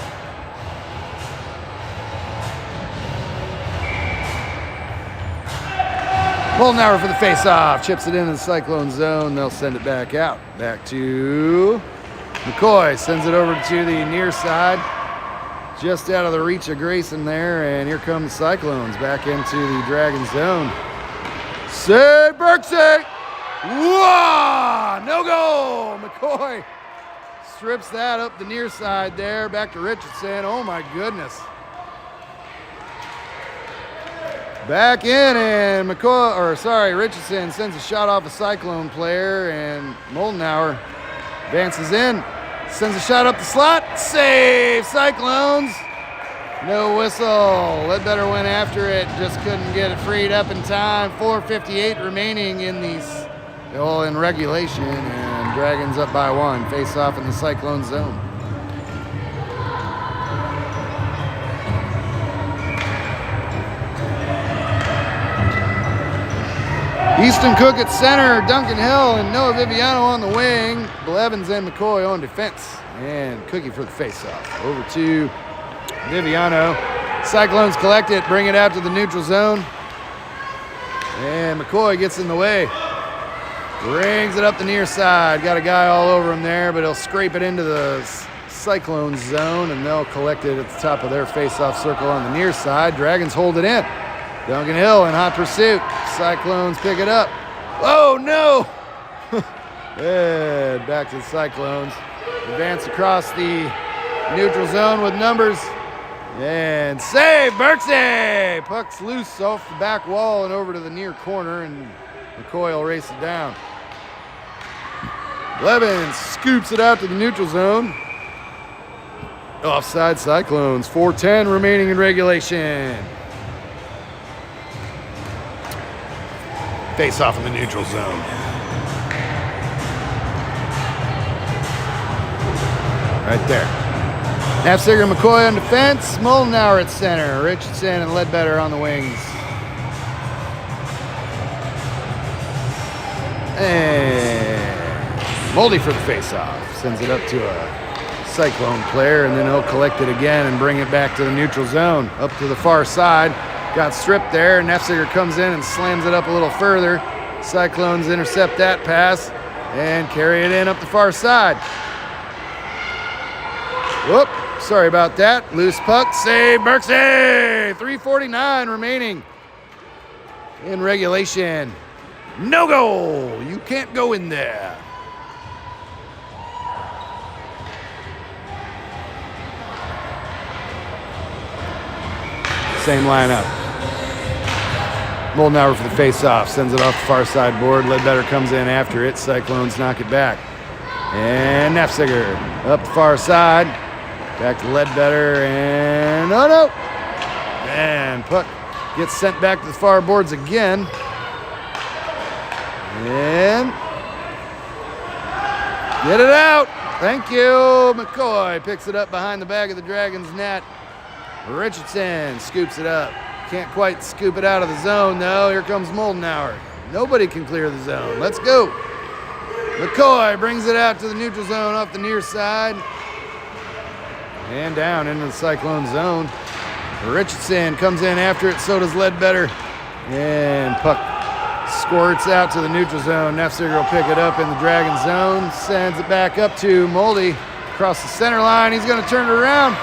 Moldenauer for the face-off. Chips it into the Cyclone zone. They'll send it back out. Back to McCoy. Sends it over to the near side. Just out of the reach of Grayson there. And here come the Cyclones back into the Dragon zone. Save Berksey! Whoa! No goal! McCoy strips that up the near side there. Back to Richardson. Oh my goodness. Back in and Richardson sends a shot off a Cyclone player and Moldenauer advances in, sends a shot up the slot, save Cyclones. No whistle. Ledbetter went after it, just couldn't get it freed up in time. 4:58 remaining in in regulation, and Dragons up by 1. Face off in the Cyclone zone. Easton Cook at center, Duncan Hill and Noah Viviano on the wing. Blevins and McCoy on defense. And Cookie for the face-off. Over to Viviano. Cyclones collect it, bring it out to the neutral zone. And McCoy gets in the way. Brings it up the near side. Got a guy all over him there, but he'll scrape it into the Cyclone zone, and they'll collect it at the top of their face-off circle on the near side. Dragons hold it in. Duncan Hill in hot pursuit. Cyclones pick it up. Oh, no! And back to the Cyclones. Advance across the neutral zone with numbers. And save Berksey! Puck's loose off the back wall and over to the near corner, and McCoy will race it down. Blevins scoops it out to the neutral zone. Offside Cyclones. 4:10 remaining in regulation. Face off in the neutral zone. Right there. Nafziger and McCoy on defense. Moldenauer at center. Richardson and Ledbetter on the wings. And Moldy for the face-off. Sends it up to a Cyclone player, and then he'll collect it again and bring it back to the neutral zone. Up to the far side. Got stripped there, and Nafziger comes in and slams it up a little further. Cyclones intercept that pass and carry it in up the far side. Whoop, sorry about that. Loose puck, save Berksey! 3:49 remaining in regulation. No goal, you can't go in there. Same lineup. Moldenauer for the face-off. Sends it off the far side board. Ledbetter comes in after it. Cyclones knock it back. And Nafziger up the far side. Back to Ledbetter. And oh no! And puck gets sent back to the far boards again. And get it out. Thank you. McCoy picks it up behind the back of the Dragons net. Richardson scoops it up. Can't quite scoop it out of the zone, though. Here comes Moldenauer. Nobody can clear the zone. Let's go. McCoy brings it out to the neutral zone off the near side. And down into the Cyclone zone. Richardson comes in after it. So does Ledbetter. And puck squirts out to the neutral zone. Nafziger will pick it up in the Dragon zone. Sends it back up to Moldy across the center line. He's going to turn it around.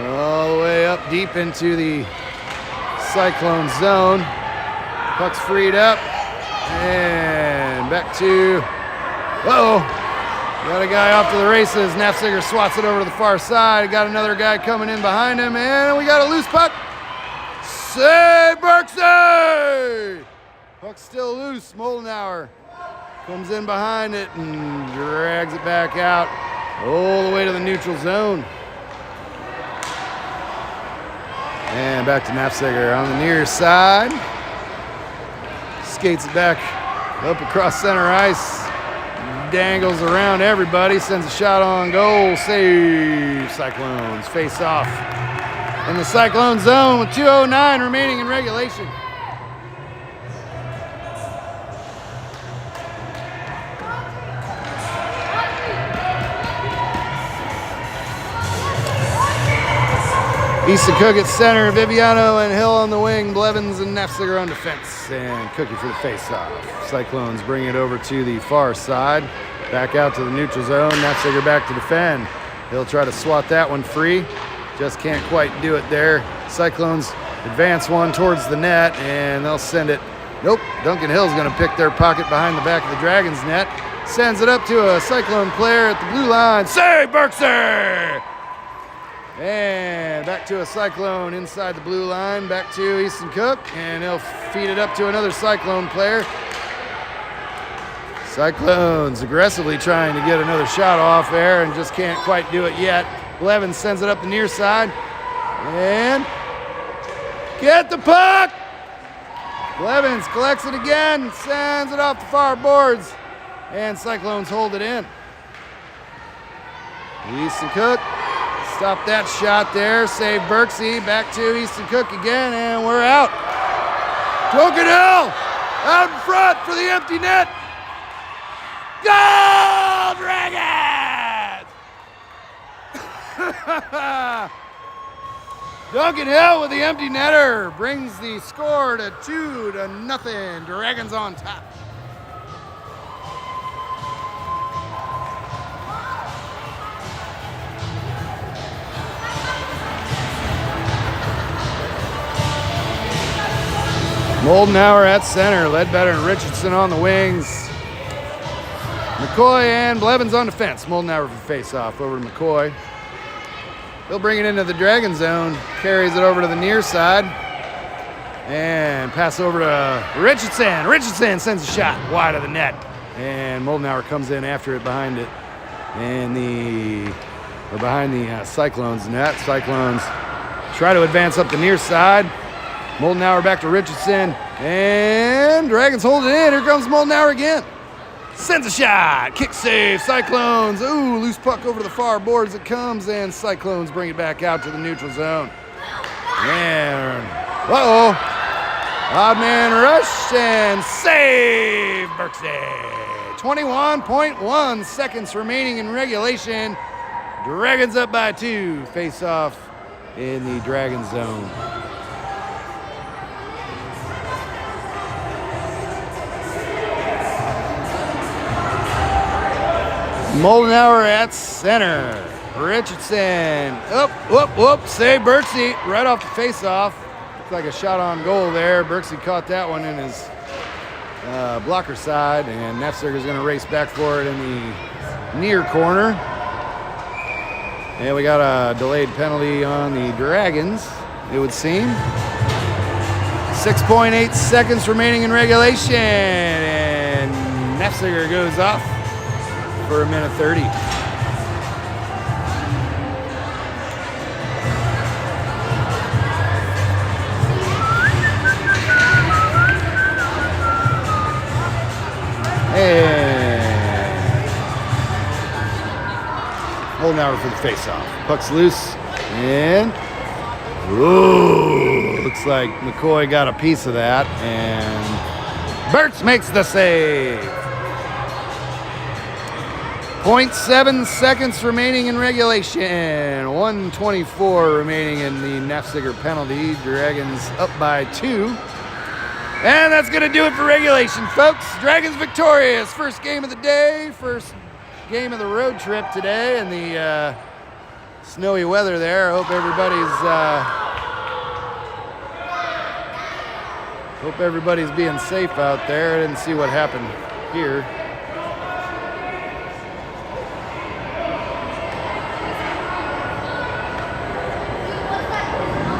All the way up deep into the Cyclone zone. Puck's freed up. And back to... Uh-oh. Got a guy off to the races. Nafziger swats it over to the far side. Got another guy coming in behind him. And we got a loose puck. Save Berksey! Puck's still loose. Moldenauer comes in behind it and drags it back out all the way to the neutral zone. And back to Nafziger on the near side. Skates it back up across center ice. Dangles around everybody. Sends a shot on goal. Save Cyclones. Face off in the Cyclone zone with 2:09 remaining in regulation. Easton Cook at center, Viviano and Hill on the wing, Blevins and Nafziger on defense, and Cookie for the face-off. Cyclones bring it over to the far side, back out to the neutral zone, Nafziger back to defend. He'll try to swat that one free, just can't quite do it there. Cyclones advance one towards the net, and they'll send it. Nope, Duncan Hill's going to pick their pocket behind the back of the Dragons net, sends it up to a Cyclone player at the blue line. Save Berksey! And back to a Cyclone inside the blue line, back to Easton Cook, and he'll feed it up to another Cyclone player. Cyclones aggressively trying to get another shot off there and just can't quite do it yet. Blevins sends it up the near side, and get the puck! Blevins collects it again, sends it off the far boards, and Cyclones hold it in. Easton Cook. Stop that shot there. Save Berksey. Back to Easton Cook again, and we're out. Duncan Hill out in front for the empty net. Goal, Dragons! Duncan Hill with the empty netter brings the score to 2-0. Dragons on top. Moldenauer at center, Ledbetter and Richardson on the wings. McCoy and Blevins on defense. Moldenauer for face-off over to McCoy. He'll bring it into the Dragon zone, carries it over to the near side, and pass over to Richardson. Richardson sends a shot wide of the net, and Moldenauer comes in after it behind it, and behind the Cyclones net. Cyclones try to advance up the near side. Moldenauer back to Richardson, and Dragons hold it in. Here comes Moldenauer again. Sends a shot, kick save, Cyclones. Ooh, loose puck over to the far boards it comes, and Cyclones bring it back out to the neutral zone. And, uh-oh, odd man rush, and save, Berksey. 21.1 seconds remaining in regulation. Dragons up by 2, face off in the Dragon zone. Moldenauer at center. Richardson. Whoop. Save Berksey right off the face-off. Looks like a shot on goal there. Berksey caught that one in his blocker side, and Nafziger is going to race back for it in the near corner. And we got a delayed penalty on the Dragons. it would seem. 6.8 seconds remaining in regulation, and Nefziger goes off for 1:30. And holding out for the face-off. Puck's loose, and ooh, looks like McCoy got a piece of that, and Bertz makes the save. 0.7 seconds remaining in regulation. 1:24 remaining in the Nefziger penalty. Dragons up by 2. And that's going to do it for regulation, folks. Dragons victorious. First game of the day. First game of the road trip today in the snowy weather there. Hope everybody's being safe out there. I didn't see what happened here.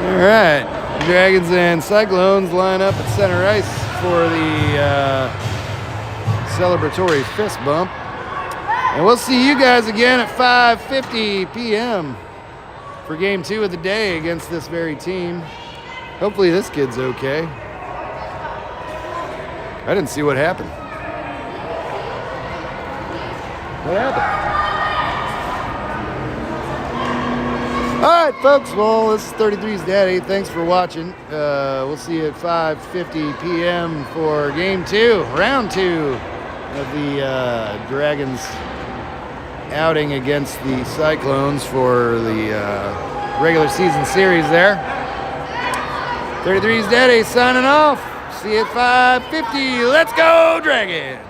All right. Dragons and Cyclones line up at center ice for the celebratory fist bump. And we'll see you guys again at 5:50 p.m. for game 2 of the day against this very team. Hopefully this kid's okay. I didn't see what happened. What happened? All right, folks. Well, this is 33's Daddy. Thanks for watching. We'll see you at 5:50 p.m. for game 2, round 2 of the Dragons outing against the Cyclones for the regular season series there. 33's Daddy signing off. See you at 5:50. Let's go, Dragons!